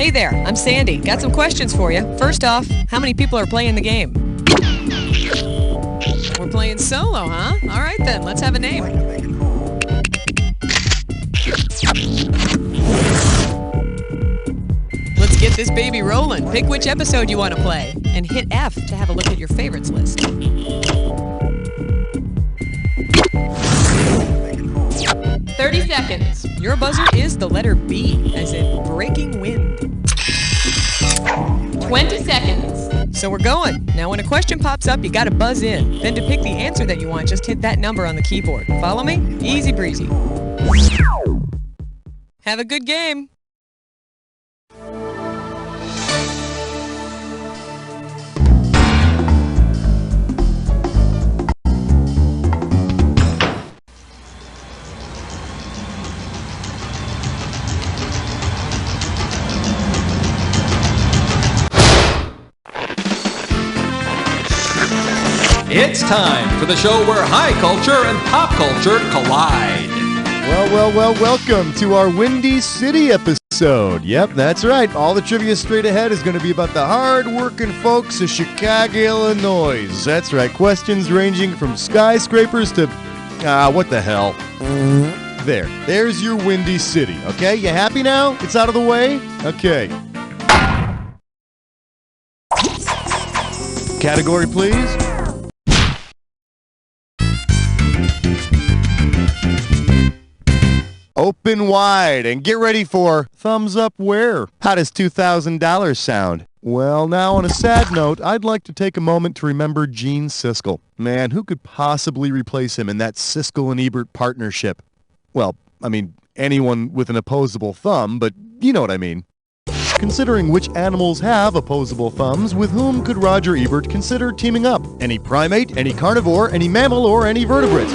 Hey there, I'm Sandy. Got some questions for you. First off, how many people are playing the game? We're playing solo, huh? All right then, let's have a name. Let's get this baby rolling. Pick which episode you want to play, and hit F to have a look at your favorites list. 30 seconds. Your buzzer is the letter B, as in breaking wind. 20 seconds. So we're going. Now when a question pops up, you gotta buzz in. Then to pick the answer that you want, just hit that number on the keyboard. Follow me? Easy breezy. Have a good game. It's time for the show where high culture and pop culture collide. Well, welcome to our Windy City episode. Yep, that's right. All the trivia straight ahead is going to be about the hard-working folks of Chicago, Illinois. That's right. Questions ranging from skyscrapers to... what the hell? There's your Windy City, okay? You happy now? It's out of the way? Okay. Category, please. Open wide and get ready for thumbs up where? How does $2,000 sound? Well, now on a sad note, I'd like to take a moment to remember Gene Siskel. Man, who could possibly replace him in that Siskel and Ebert partnership? Well, I mean, anyone with an opposable thumb, but you know what I mean. Considering which animals have opposable thumbs, with whom could Roger Ebert consider teaming up? Any primate, any carnivore, any mammal, or any vertebrate?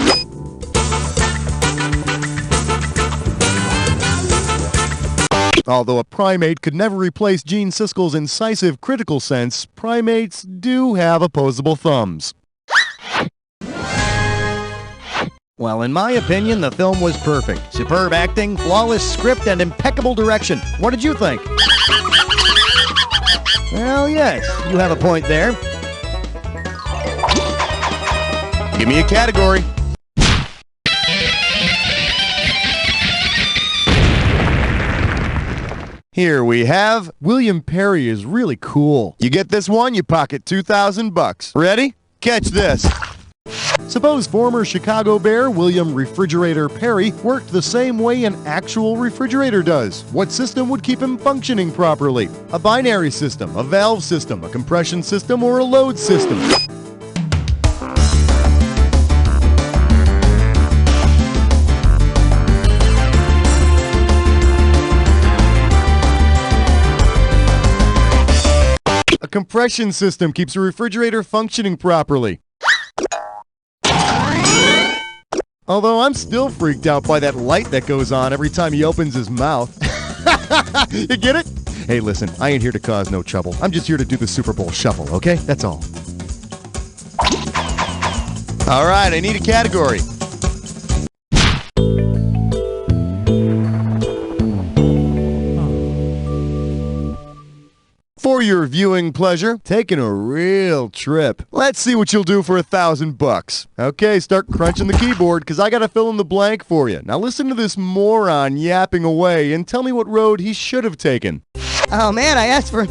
Although a primate could never replace Gene Siskel's incisive critical sense, primates do have opposable thumbs. Well, in my opinion, the film was perfect. Superb acting, flawless script, and impeccable direction. What did you think? Well, yes, you have a point there. Give me a category. Here we have William Perry is really cool. You get this one, you pocket $2,000. Ready? Catch this. Suppose former Chicago Bear William Refrigerator Perry worked the same way an actual refrigerator does. What system would keep him functioning properly? A binary system, a valve system, a compression system, or a load system? A compression system keeps a refrigerator functioning properly. Although I'm still freaked out by that light that goes on every time he opens his mouth. You get it? Hey, listen, I ain't here to cause no trouble. I'm just here to do the Super Bowl shuffle, okay? That's all. All right, I need a category. For your viewing pleasure, taking a real trip. Let's see what you'll do for $1,000. Okay, start crunching the keyboard, because I gotta fill in the blank for you. Now listen to this moron yapping away and tell me what road he should have taken. Oh man, I asked for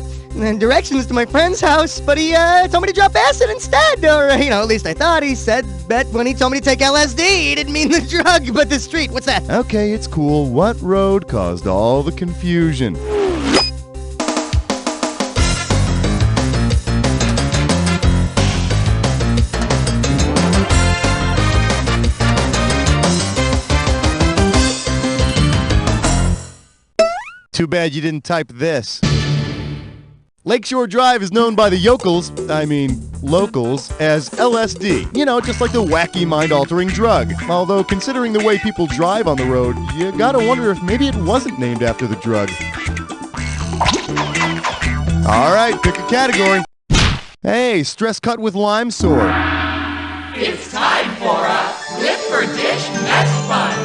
directions to my friend's house, but he told me to drop acid instead. Or, at least I thought he said that when he told me to take LSD, he didn't mean the drug, but the street. What's that? Okay, it's cool. What road caused all the confusion? Too bad you didn't type this. Lakeshore Drive is known by the locals, as LSD. Just like the wacky mind-altering drug. Although, considering the way people drive on the road, you gotta wonder if maybe it wasn't named after the drug. All right, pick a category. Hey, stress cut with lime sore. It's time for a Lip for Dish Mess Fun.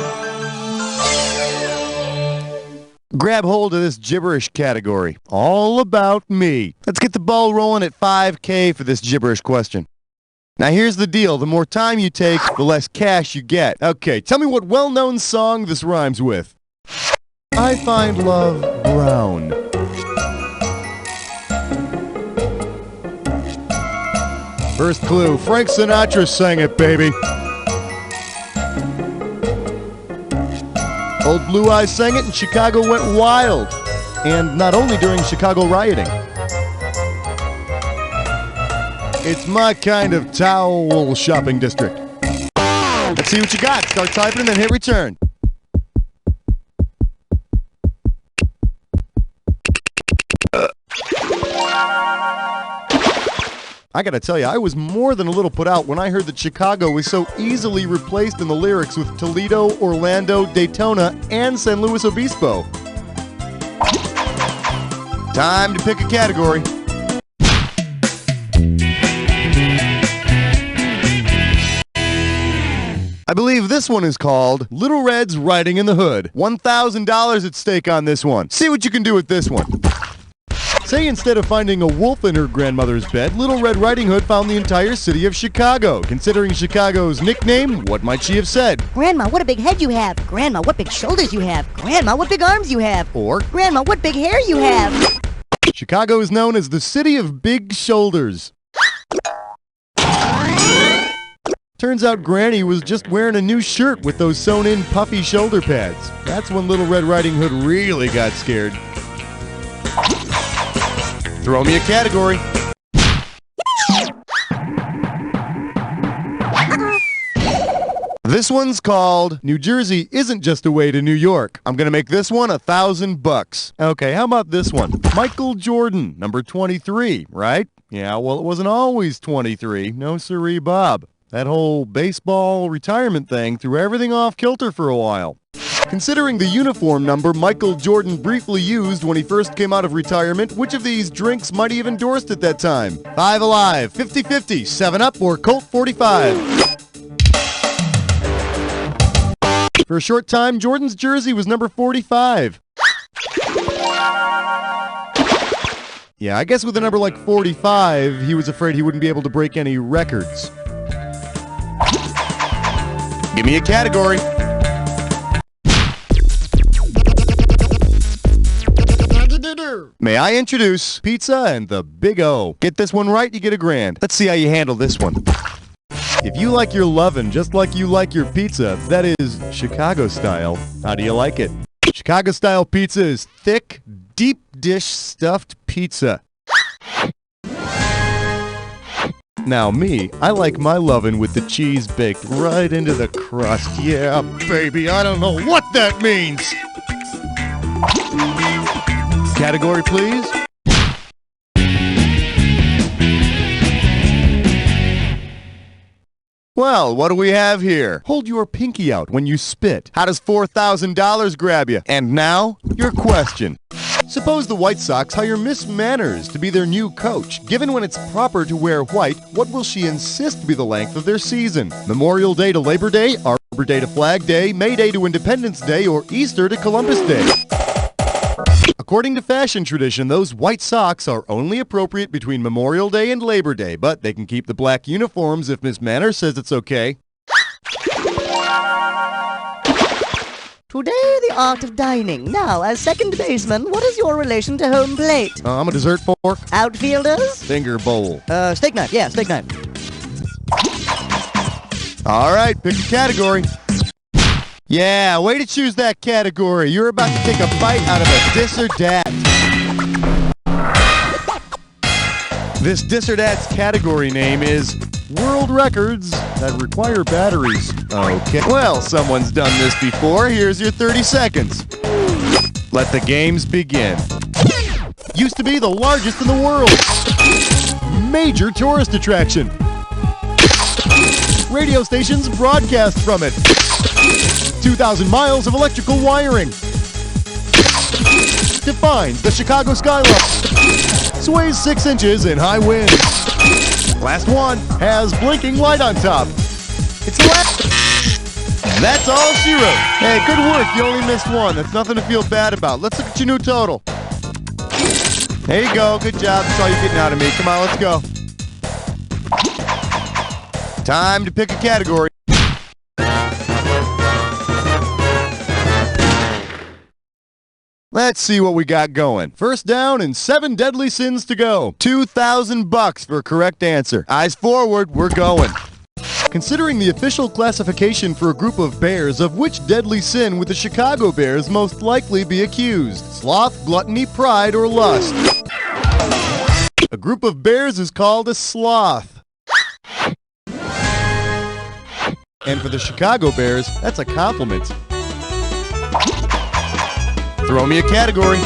grab hold of this gibberish category. All about me. Let's get the ball rolling at $5K for this gibberish question. Now here's the deal. The more time you take, the less cash you get. Okay, tell me what well-known song this rhymes with. I find love brown. First clue, Frank Sinatra sang it, baby. Old Blue Eyes sang it and Chicago went wild. And not only during Chicago rioting. It's my kind of towel shopping district. Let's see what you got. Start typing and then hit return. I gotta tell you, I was more than a little put out when I heard that Chicago was so easily replaced in the lyrics with Toledo, Orlando, Daytona, and San Luis Obispo. Time to pick a category. I believe this one is called Little Red's Riding in the Hood. $1,000 at stake on this one. See what you can do with this one. Say instead of finding a wolf in her grandmother's bed, Little Red Riding Hood found the entire city of Chicago. Considering Chicago's nickname, what might she have said? Grandma, what a big head you have. Grandma, what big shoulders you have. Grandma, what big arms you have. Or, Grandma, what big hair you have. Chicago is known as the city of big shoulders. Turns out Granny was just wearing a new shirt with those sewn-in puffy shoulder pads. That's when Little Red Riding Hood really got scared. Throw me a category. This one's called New Jersey Isn't Just a Way to New York. I'm gonna make this one $1,000. Okay, how about this one? Michael Jordan, number 23, right? Yeah, well, it wasn't always 23. No siree, Bob. That whole baseball retirement thing threw everything off kilter for a while. Considering the uniform number Michael Jordan briefly used when he first came out of retirement, which of these drinks might he have endorsed at that time? Five Alive, 50-50, 7-Up, or Colt 45? For a short time, Jordan's jersey was number 45. Yeah, I guess with a number like 45, he was afraid he wouldn't be able to break any records. Give me a category. May I introduce Pizza and the Big O. Get this one right, you get $1,000. Let's see how you handle this one. If you like your lovin' just like you like your pizza, that is Chicago style, how do you like it? Chicago style pizza is thick, deep dish stuffed pizza. Now me, I like my lovin' with the cheese baked right into the crust. Yeah, baby, I don't know what that means. Category, please. Well, what do we have here? Hold your pinky out when you spit. How does $4,000 grab you? And now, your question. Suppose the White Sox hire Miss Manners to be their new coach. Given when it's proper to wear white, what will she insist be the length of their season? Memorial Day to Labor Day, Arbor Day to Flag Day, May Day to Independence Day, or Easter to Columbus Day? According to fashion tradition, those white socks are only appropriate between Memorial Day and Labor Day, but they can keep the black uniforms if Miss Manners says it's okay. Today, the art of dining. Now, as second baseman, what is your relation to home plate? I'm a dessert fork. Outfielders? Finger bowl. Steak knife. Yeah, steak knife. All right, pick a category. Yeah, way to choose that category. You're about to take a bite out of a dis or dat. This dis or dat's category name is World Records that require batteries. Okay, well, someone's done this before. Here's your 30 seconds. Let the games begin. Used to be the largest in the world. Major tourist attraction. Radio stations broadcast from it. 2,000 miles of electrical wiring. Defines the Chicago skyline. Sways 6 inches in high winds. Last one has blinking light on top. It's the last. That's all she wrote. Hey, good work. You only missed one. That's nothing to feel bad about. Let's look at your new total. There you go. Good job. That's all you're getting out of me. Come on, let's go. Time to pick a category. Let's see what we got going. First down and 7 deadly sins to go. $2,000 for a correct answer. Eyes forward, we're going. Considering the official classification for a group of bears, of which deadly sin would the Chicago Bears most likely be accused? Sloth, gluttony, pride, or lust? A group of bears is called a sloth. And for the Chicago Bears, that's a compliment. Throw me a category.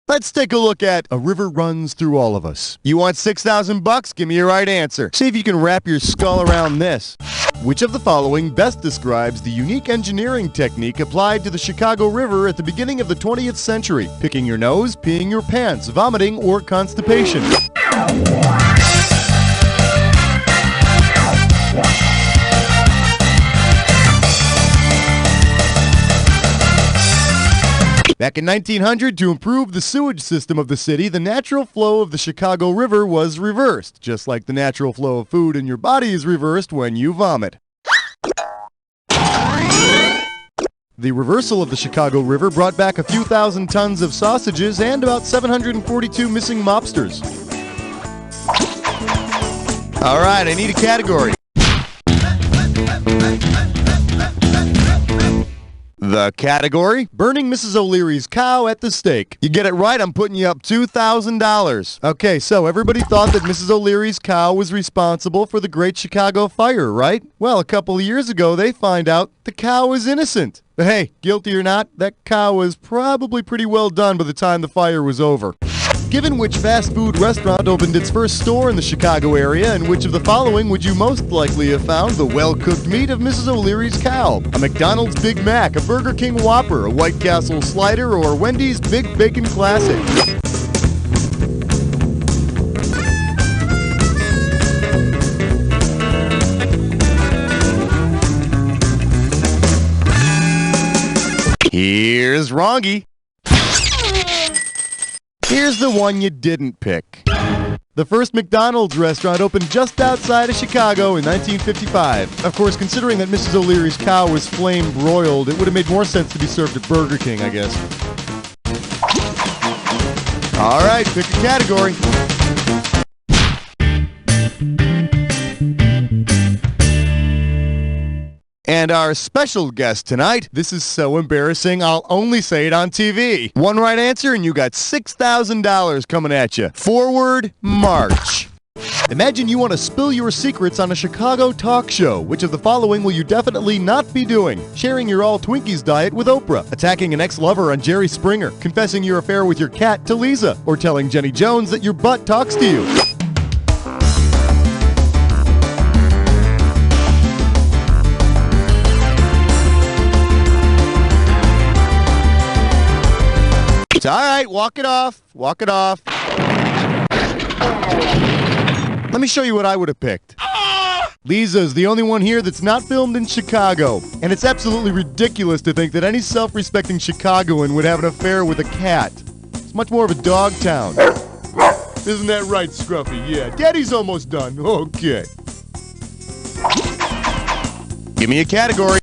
Let's take a look at A River Runs Through All of Us. You want $6,000? Give me your right answer. See if you can wrap your skull around this. Which of the following best describes the unique engineering technique applied to the Chicago River at the beginning of the 20th century? Picking your nose, peeing your pants, vomiting, or constipation? Back in 1900, to improve the sewage system of the city, the natural flow of the Chicago River was reversed, just like the natural flow of food in your body is reversed when you vomit. The reversal of the Chicago River brought back a few thousand tons of sausages and about 742 missing mobsters. All right, I need a category. The category, burning Mrs. O'Leary's cow at the stake. You get it right, I'm putting you up $2,000. Okay, so everybody thought that Mrs. O'Leary's cow was responsible for the Great Chicago Fire, right? Well, a couple of years ago, they find out the cow is innocent. But hey, guilty or not, that cow was probably pretty well done by the time the fire was over. Given which fast food restaurant opened its first store in the Chicago area, and which of the following would you most likely have found the well-cooked meat of Mrs. O'Leary's cow? A McDonald's Big Mac, a Burger King Whopper, a White Castle Slider, or Wendy's Big Bacon Classic? Here's Wrongy. Here's the one you didn't pick. The first McDonald's restaurant opened just outside of Chicago in 1955. Of course, considering that Mrs. O'Leary's cow was flame-broiled, it would have made more sense to be served at Burger King, I guess. All right, pick a category. And our special guest tonight, this is so embarrassing, I'll only say it on TV. One right answer and you got $6,000 coming at you. Forward march. Imagine you want to spill your secrets on a Chicago talk show. Which of the following will you definitely not be doing? Sharing your all Twinkies diet with Oprah, attacking an ex-lover on Jerry Springer, confessing your affair with your cat to Lisa, or telling Jenny Jones that your butt talks to you. All right, walk it off. Walk it off. Let me show you what I would have picked. Lisa's the only one here that's not filmed in Chicago. And it's absolutely ridiculous to think that any self-respecting Chicagoan would have an affair with a cat. It's much more of a dog town. Isn't that right, Scruffy? Yeah, Daddy's almost done. Okay. Give me a category.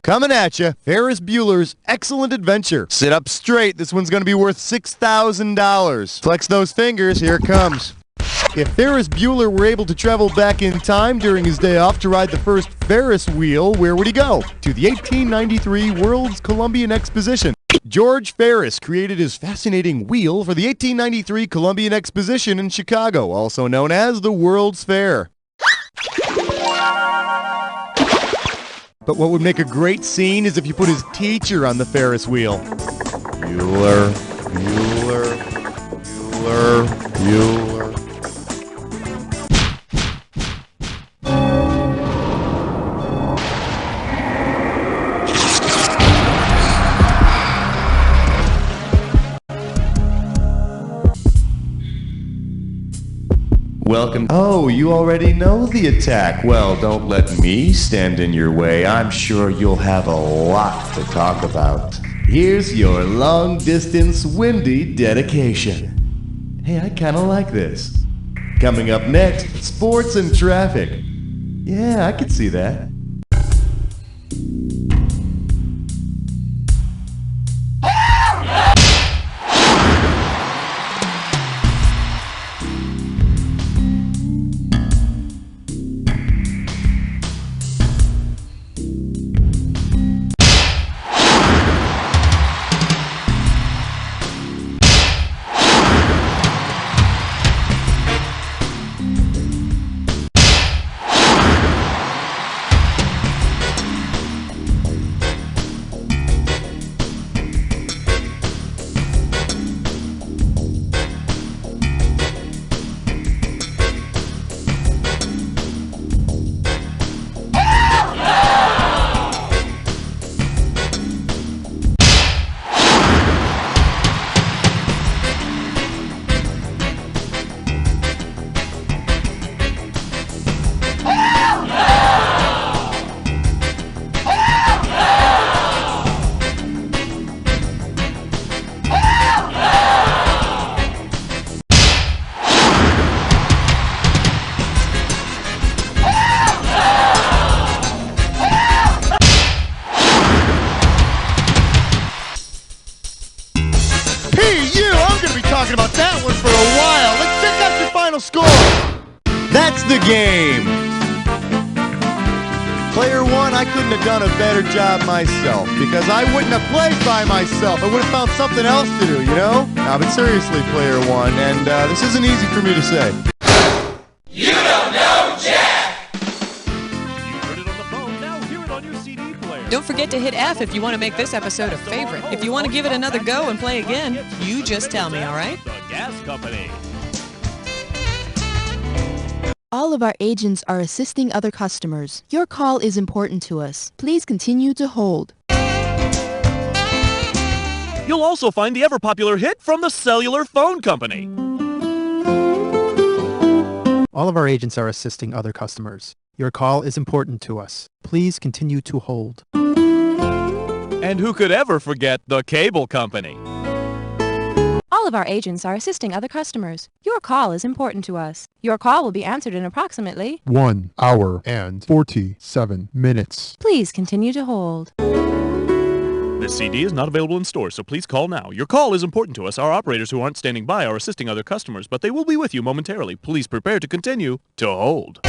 Coming at you, Ferris Bueller's Excellent Adventure. Sit up straight, this one's going to be worth $6,000. Flex those fingers, here it comes. If Ferris Bueller were able to travel back in time during his day off to ride the first Ferris wheel, where would he go? To the 1893 World's Columbian Exposition. George Ferris created his fascinating wheel for the 1893 Columbian Exposition in Chicago, also known as the World's Fair. But what would make a great scene is if you put his teacher on the Ferris wheel. Bueller, Bueller, Bueller, Bueller. Welcome. Oh, you already know the attack. Well, don't let me stand in your way. I'm sure you'll have a lot to talk about. Here's your long-distance windy dedication. Hey, I kind of like this. Coming up next, sports and traffic. Yeah, I could see that. Talking about that one for a while. Let's check out your final score. That's the game. Player one, I couldn't have done a better job myself because I wouldn't have played by myself. I would have found something else to do, you know? Now, but seriously, player one, and this isn't easy for me to say. You don't know Jack! You heard it on the phone, now hear it on your CD player. Don't forget to hit F if you want to make this episode a favorite. If you want to give it another go and play again, you just tell me, all right? The Gas Company. All of our agents are assisting other customers. Your call is important to us. Please continue to hold. You'll also find the ever-popular hit from the Cellular Phone Company. All of our agents are assisting other customers. Your call is important to us. Please continue to hold. And who could ever forget the Cable Company? All of our agents are assisting other customers. Your call is important to us. Your call will be answered in approximately 1 hour and 47 minutes. Please continue to hold. This CD is not available in stores, so please call now. Your call is important to us. Our operators who aren't standing by are assisting other customers, but they will be with you momentarily. Please prepare to continue to hold.